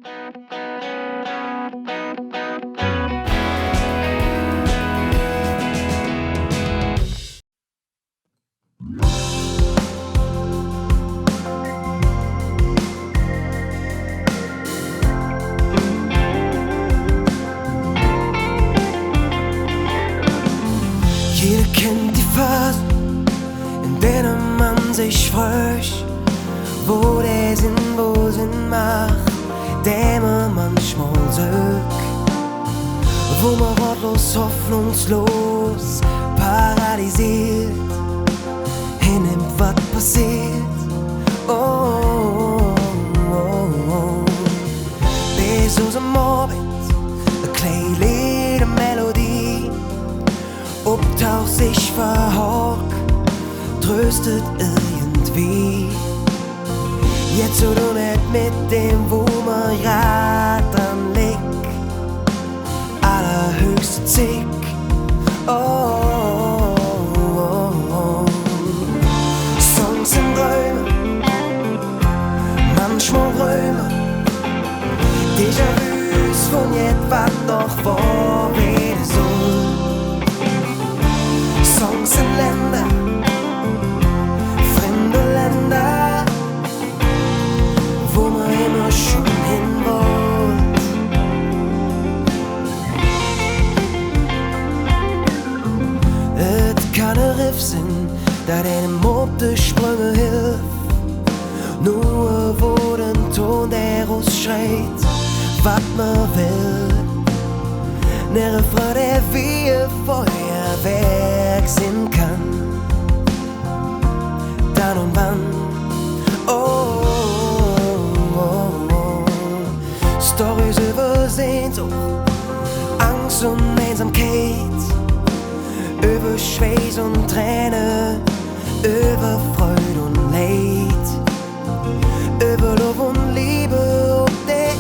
Jeder kennt die Phasen, in denen man sich freut, wo der Sinn macht, den man manchmal sucht, wo man wortlos, hoffnungslos paralysiert hinnimmt, was passiert. Oh, oh, oh. Bis aus dem Abend eine kleine leere Melodie obtaucht, sich verhockt, tröstet irgendwie. Jetzt so du nicht mit dem, wo man grad dran liegt, allerhöchste Zick. Oh, oh, oh. Songs sind Träume, manchmal Träume, Déjà-vus von etwas noch vor wieder soll. Songs sind Länder, fremde Länder, wo man immer schon hin wollt. Et kann ein Riff sein, da deinem Mob die Sprünge hilft, nur wo den Ton der ausschreit, was man will. Ne Refrain, der wie ein Feuerwerk sein kann, dann und wann. Oh, oh, oh. Storys über Sehnsucht, Angst und Einsamkeit, über Schweiß und Tränen, über Freude und Leid, über Lob und Liebe und der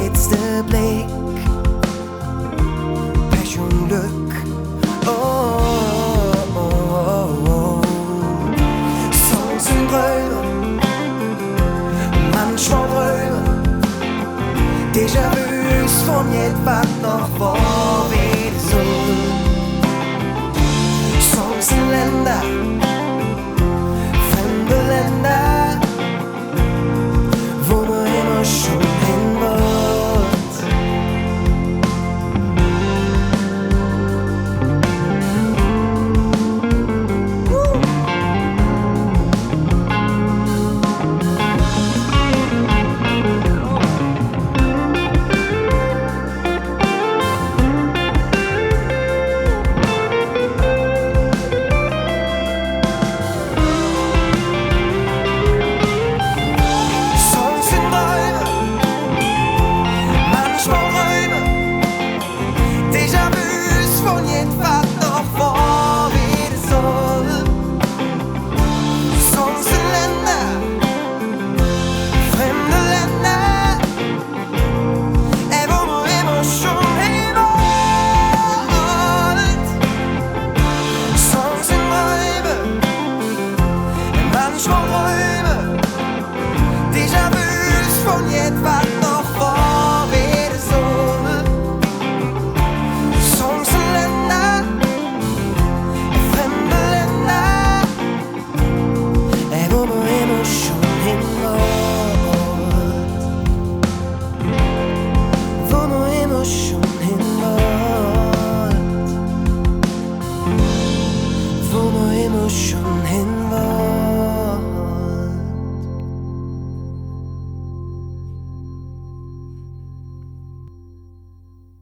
letzte Blick, Pech und Glück. Oh, oh, oh, oh. Songs und Träume, manchmal Träume, Déjà-vus von etwas noch vor wieder soll. Songs in Länder, fremde Länder,